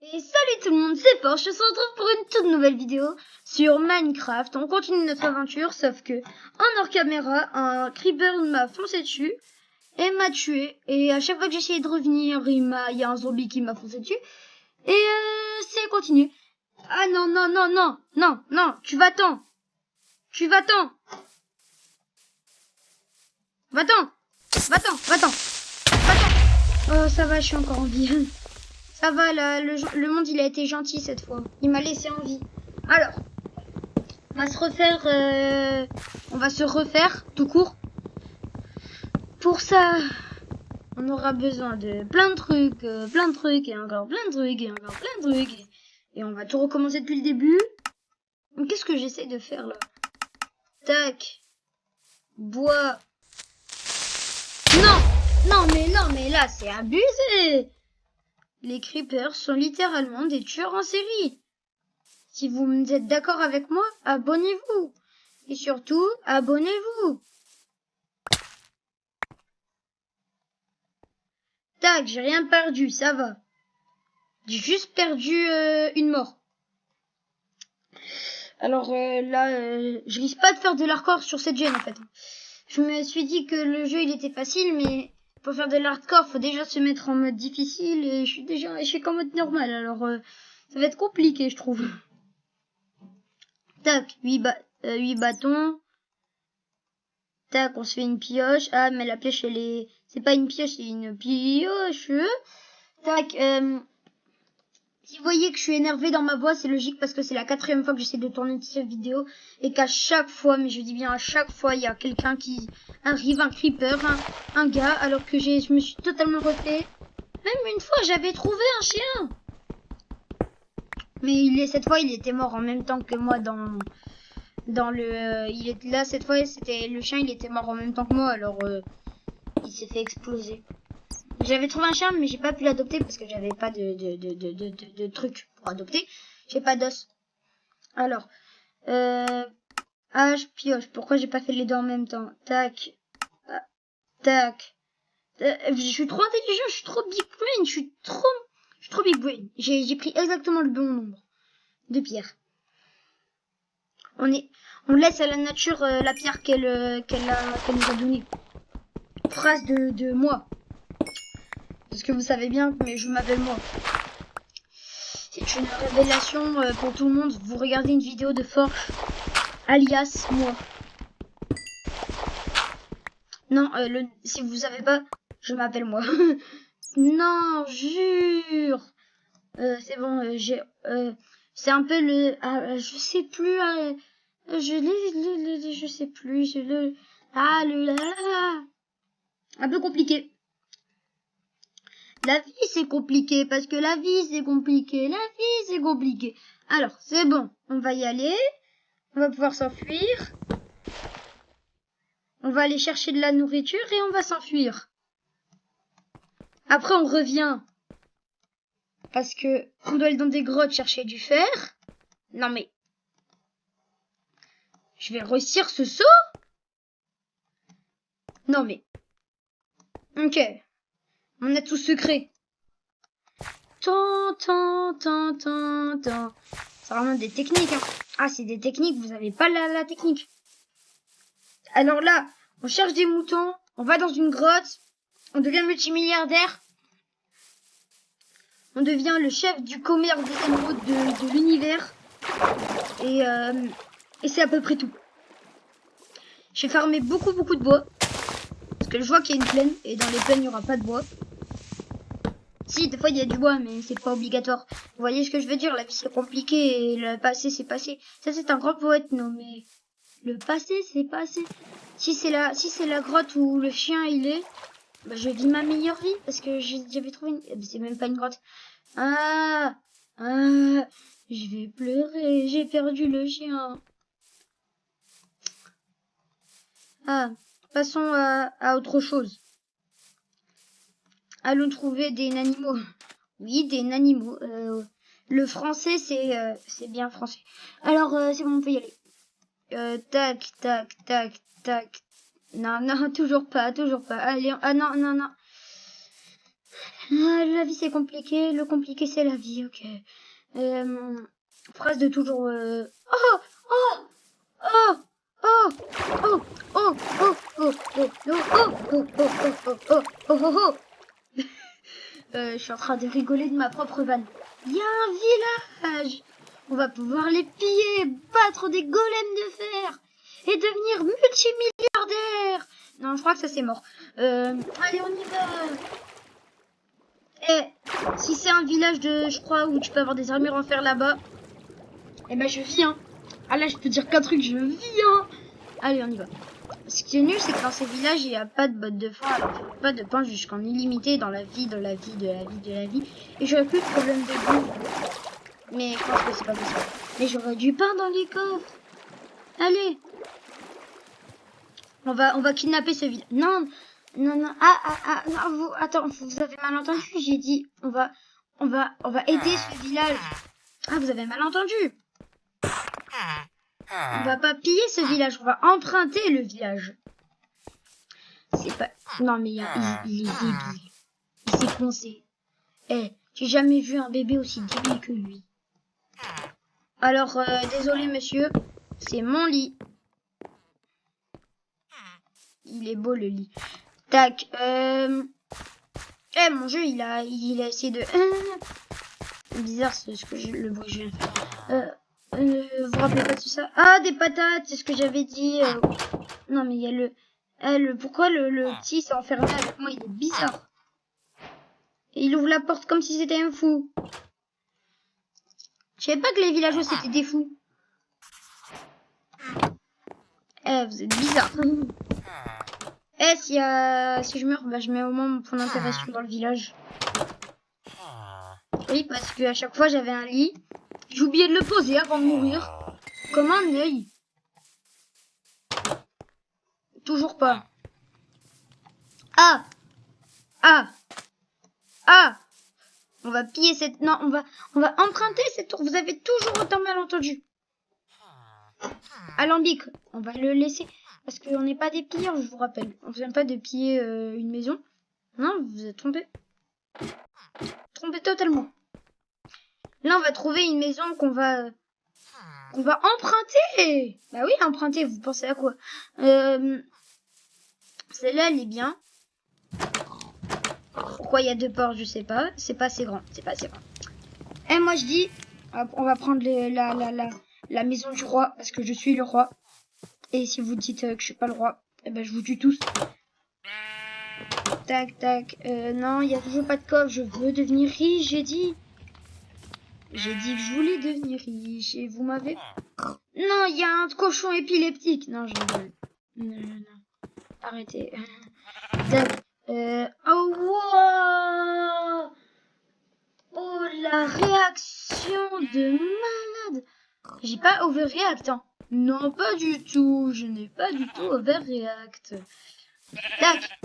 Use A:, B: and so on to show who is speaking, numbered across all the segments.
A: Et salut tout le monde, c'est Porsche, on se retrouve pour une toute nouvelle vidéo sur Minecraft. On continue notre aventure, sauf que en hors caméra, un creeper m'a foncé dessus et m'a tué. Et à chaque fois que j'essayais de revenir, il y a un zombie qui m'a foncé dessus. Et c'est continué. Ah non, non, non, non, non, non, tu vas-t'en. Tu vas-t'en. Va-t'en. Va-t'en, va-t'en. Va-t'en. Oh, ça va, je suis encore en vie. Ça va, là, le monde, il a été gentil cette fois. Il m'a laissé en vie. Alors, on va se refaire, tout court. Pour ça, on aura besoin de plein de trucs, et encore plein de trucs, et encore plein de trucs. Et on va tout recommencer depuis le début. Qu'est-ce que j'essaie de faire, là? Tac. Bois. Non, mais là, c'est abusé. Les creepers sont littéralement des tueurs en série. Si vous êtes d'accord avec moi, abonnez-vous. Et surtout, abonnez-vous. Tac, j'ai rien perdu, ça va. J'ai juste perdu une mort. Alors là, je risque pas de faire de l'hardcore sur cette chaîne en fait. Je me suis dit que le jeu il était facile, mais pour faire de l'hardcore, faut déjà se mettre en mode difficile et je suis qu'en mode normal. Alors ça va être compliqué, je trouve. Tac, 8 bâtons. Tac, on se fait une pioche. Ah, mais la pioche, c'est pas une pioche, c'est une pioche. Tac, si vous voyez que je suis énervée dans ma voix, c'est logique parce que c'est la 4e fois que j'essaie de tourner cette vidéo et qu'à chaque fois, mais je dis bien à chaque fois, il y a quelqu'un qui arrive, un creeper, un gars, alors que je me suis totalement refait. Même une fois, j'avais trouvé un chien. Mais cette fois, il était mort en même temps que moi il est là cette fois, c'était le chien, il était mort en même temps que moi, alors il s'est fait exploser. J'avais trouvé un chien, mais j'ai pas pu l'adopter parce que j'avais pas de truc pour adopter. J'ai pas d'os. Alors, je pioche. Pourquoi j'ai pas fait les deux en même temps? Tac, tac. Je suis trop intelligent, je suis trop big brain, je suis trop big brain. J'ai pris exactement le bon nombre de pierres. On laisse à la nature la pierre qu'elle nous a donnée. Phrase de moi. Parce que vous savez bien, mais je m'appelle moi. C'est une révélation pour tout le monde. Vous regardez une vidéo de Forge, alias moi. Non, si vous savez pas, je m'appelle moi. Non, jure. C'est bon, c'est un peu le... je sais plus... je sais plus... un peu compliqué. La vie, c'est compliqué, parce que la vie, c'est compliqué. La vie, c'est compliqué. Alors, c'est bon, on va y aller. On va pouvoir s'enfuir. On va aller chercher de la nourriture et on va s'enfuir. Après, on revient. Parce que on doit aller dans des grottes chercher du fer. Non, mais... je vais réussir ce saut? Non, mais... ok. On a tout secret. C'est vraiment des techniques, hein. Ah, c'est des techniques, vous avez pas la technique. Alors là, on cherche des moutons, on va dans une grotte, on devient multimilliardaire, on devient le chef du commerce des émeraudes de l'univers, et c'est à peu près tout. J'ai farmé beaucoup de bois, parce que je vois qu'il y a une plaine, et dans les plaines, il n'y aura pas de bois. Si, des fois, il y a du bois, mais c'est pas obligatoire. Vous voyez ce que je veux dire? La vie, c'est compliqué, et le passé, c'est passé. Ça, c'est un grand poète, non, mais... le passé, c'est passé. Si c'est la grotte où le chien, il est... bah, je vis ma meilleure vie, parce que j'avais trouvé une... c'est même pas une grotte. Je vais pleurer, j'ai perdu le chien. Passons à autre chose. Allons trouver des animaux. Oui, des animaux. Le français, c'est bien français. Alors, c'est bon, on peut y aller. Tac. Non, toujours pas. Allez, non. La vie c'est compliqué, le compliqué c'est la vie, ok. Phrase de toujours... Oh, oh, oh, oh, oh, oh, oh, oh, oh, oh, oh, oh, oh, oh, oh, oh, oh, oh. Je suis en train de rigoler de ma propre vanne. Il y a un village. On va pouvoir les piller, battre des golems de fer et devenir multimilliardaires. Non, je crois que ça c'est mort. Allez, on y va. Eh, si c'est un village je crois, où tu peux avoir des armures en fer là-bas, eh ben je viens. Ah là, je peux dire qu'un truc, je viens. Allez, on y va. Ce qui est nul, c'est que dans ces villages, il n'y a pas de bottes de foin, alors il n'y a pas de pain jusqu'en illimité dans la vie, Et j'aurais plus de problème de goût. Mais je pense que c'est pas possible. Mais j'aurais du pain dans les coffres. Allez. On va kidnapper ce village. Non, non, non. Non, attends, vous avez mal entendu. J'ai dit, on va aider ce village. Ah, vous avez mal entendu. On va pas piller ce village, on va emprunter le village. C'est pas... Non mais il est débile. Il s'est coincé. Eh, j'ai jamais vu un bébé aussi débile que lui. Alors, désolé monsieur, c'est mon lit. Il est beau le lit. Tac, mon jeu, il a essayé de... C'est bizarre ce que le bruit que je viens de faire. Vous vous rappelez pas de tout ça? Ah, des patates, c'est ce que j'avais dit. Non, mais il y a pourquoi le petit s'est enfermé avec moi? Il est bizarre. Et il ouvre la porte comme si c'était un fou. Je savais pas que les villageois c'était des fous. Eh, vous êtes bizarre. Eh, si je meurs, bah, je mets au moins mon point d'intervention dans le village. Oui, parce que à chaque fois j'avais un lit. J'ai oublié de le poser avant de mourir. Comme un œil. Toujours pas. Ah. On va piller cette... Non, on va emprunter cette tour. Vous avez toujours autant mal entendu. Alambic, on va le laisser. Parce qu'on n'est pas des pilleurs, je vous rappelle. On ne vient pas de piller une maison. Non, vous vous êtes trompé. Trompé totalement. Là, on va trouver une maison qu'on va emprunter. Bah oui, emprunter, vous pensez à quoi? Celle-là, elle est bien. Pourquoi il y a 2 portes, je sais pas. C'est pas assez grand. Et moi, je dis, on va prendre la maison du roi, parce que je suis le roi. Et si vous dites que je suis pas le roi, eh ben, je vous tue tous. Tac, tac. Non, il y a toujours pas de coffre. Je veux devenir riche, j'ai dit. J'ai dit que je voulais devenir riche et vous m'avez... Non, il y a un cochon épileptique. Non, je rigole. Non. Arrêtez. Tac. Oh, wow. Oh, la réaction de malade. J'ai pas overreact, hein. Non, pas du tout. Je n'ai pas du tout overreact. Tac.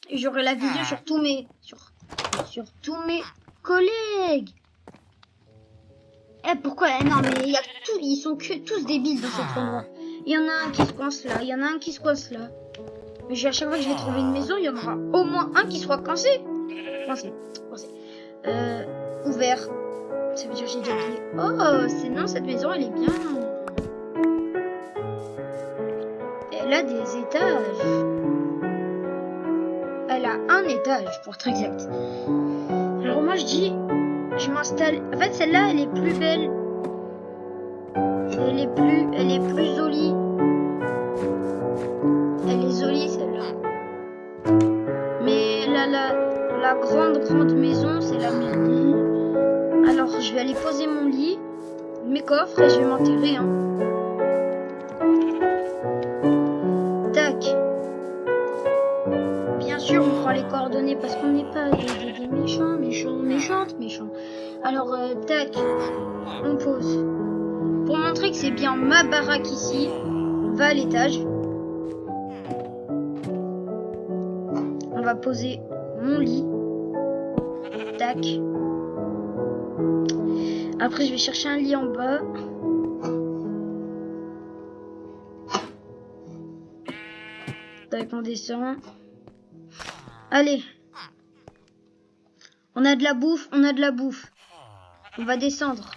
A: Et j'aurai la vision sur tous mes... Sur tous mes collègues. Eh, pourquoi? Non, mais il y a tout, ils sont tous débiles dans cet endroit. Il y en a un qui se coince là, il y en a un qui se coince là. Mais à chaque fois que je vais trouver une maison, il y en aura au moins un qui soit coincé. Coincé. Ouvert. Ça veut dire que j'ai déjà oublié. Oh, c'est non, cette maison, elle est bien. Elle a des étages. Elle a un étage, pour être exact. Alors moi, je dis... Je m'installe. En fait, celle-là, elle est plus belle. Elle est plus jolie. Elle est jolie, celle-là. Mais la grande maison, c'est la mienne. Alors, je vais aller poser mon lit, mes coffres, et je vais m'enterrer, hein. Tac. Bien sûr, on prend les coordonnées parce qu'on n'est pas des méchants. Alors, tac, on pose. Pour montrer que c'est bien ma baraque ici, on va à l'étage. On va poser mon lit. Tac. Après, je vais chercher un lit en bas. Tac, on descend. Allez. On a de la bouffe, on a de la bouffe. On va descendre.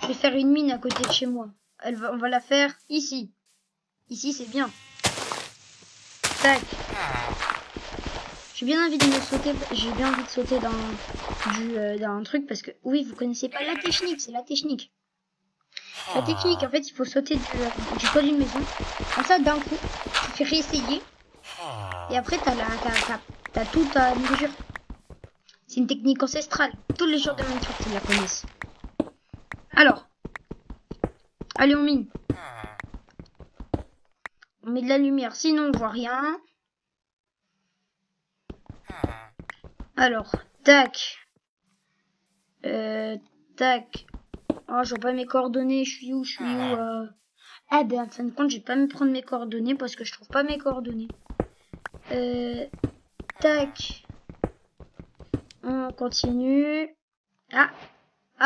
A: Je vais faire une mine à côté de chez moi. On va la faire ici. Ici, c'est bien. Tac. J'ai bien envie de sauter dans un truc parce que oui, vous connaissez pas la technique, c'est la technique. La technique, en fait, il faut sauter du toit d'une maison. Comme ça, d'un coup, tu fais réessayer. Et après, t'as tout à mesure. C'est une technique ancestrale. Tous les joueurs de Minecraft, ils la connaissent. Alors. Allez, on mine. On met de la lumière, sinon on voit rien. Alors, tac. Tac. Oh, je vois pas mes coordonnées. Je suis où? Ah ben, en fin de compte, je vais pas me prendre mes coordonnées parce que je trouve pas mes coordonnées. Tac. On continue. Ah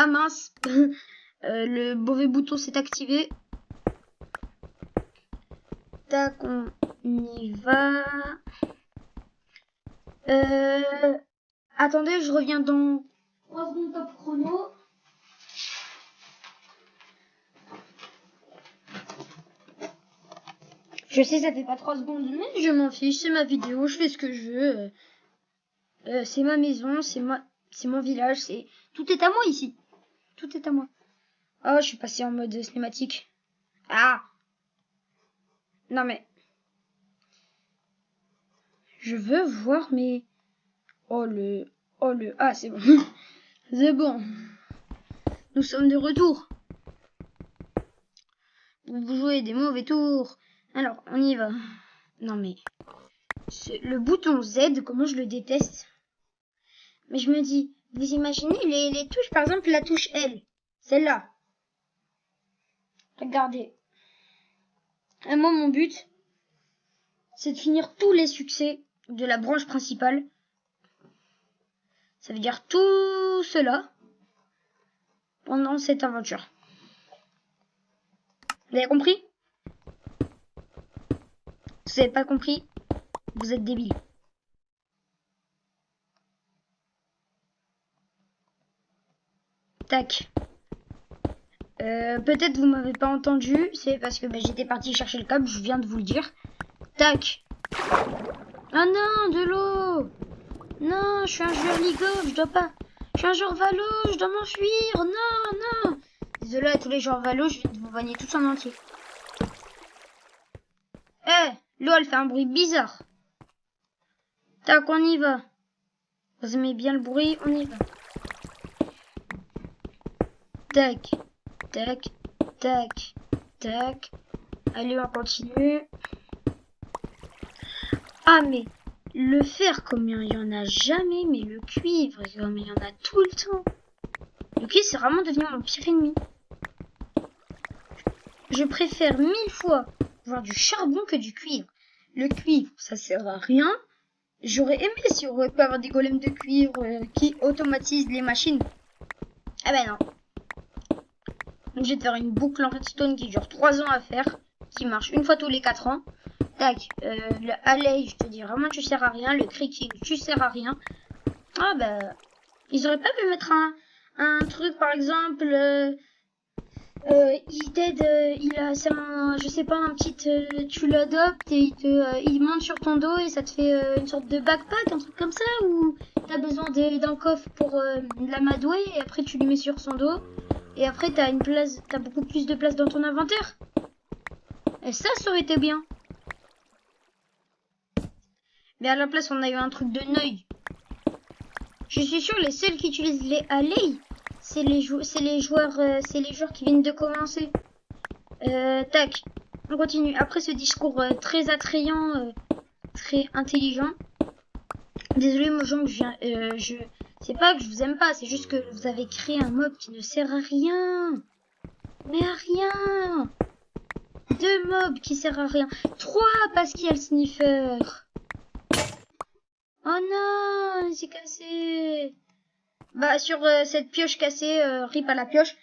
A: mince. Le mauvais bouton s'est activé. Tac, on y va. Attendez, je reviens dans 3 secondes top chrono. Je sais, ça fait pas 3 secondes, mais je m'en fiche, c'est ma vidéo, je fais ce que je veux. C'est ma maison, c'est mon village, tout est à moi ici. Tout est à moi. Oh, je suis passé en mode cinématique. Ah! Non mais... Je veux voir mes... Ah, c'est bon. C'est bon. Nous sommes de retour. Vous jouez des mauvais tours. Alors, on y va. Non mais... Le bouton Z, comment je le déteste. Mais je me dis, vous imaginez les touches, par exemple la touche L. Celle-là. Regardez. Et moi, mon but, c'est de finir tous les succès de la branche principale. Ça veut dire tout cela pendant cette aventure. Vous avez compris? Si vous n'avez pas compris, vous êtes débile. Tac. Peut-être vous m'avez pas entendu, c'est parce que j'étais parti chercher le câble, je viens de vous le dire. Tac. Ah non, de l'eau. Non, je suis un joueur League of, je dois pas. Je suis un joueur Valo, je dois m'enfuir. Non, non. Désolé à tous les joueurs Valo, je viens de vous vanner tous en entier. L'eau elle fait un bruit bizarre. Tac, on y va. Vous aimez bien le bruit, on y va. Tac, tac, tac, tac. Allez, on continue. Ah, mais le fer, comme il y en a jamais, mais le cuivre, comme il y en a tout le temps. Le cuivre, c'est vraiment devenu mon pire ennemi. Je préfère 1000 fois voir du charbon que du cuivre. Le cuivre, ça sert à rien. J'aurais aimé si on aurait pu avoir des golems de cuivre qui automatisent les machines. Ah ben non. Donc je vais te faire une boucle en redstone qui dure 3 ans à faire, qui marche une fois tous les 4 ans. Tac, le alley, je te dis vraiment tu sers à rien. Le creeking, tu sers à rien. Ah bah, ils auraient pas pu mettre un truc par exemple, il t'aide, je sais pas, un petit, tu l'adoptes et il monte sur ton dos et ça te fait une sorte de backpack, un truc comme ça, ou t'as besoin d'un coffre pour l'amadouer et après tu lui mets sur son dos et après t'as beaucoup plus de place dans ton inventaire. Et ça aurait été bien. Mais à la place, on a eu un truc de neuil. Je suis sûr les seuls qui utilisent les alley, c'est les joueurs qui viennent de commencer. Tac, on continue. Après ce discours très attrayant, très intelligent. Désolé, moi, c'est pas que je vous aime pas, c'est juste que vous avez créé un mob qui ne sert à rien. Mais à rien. 2 mobs qui servent à rien. 3 parce qu'il y a le sniffer. Oh non, il s'est cassé. Bah sur cette pioche cassée, rip à la pioche,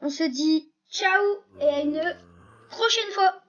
A: on se dit ciao et à une prochaine fois.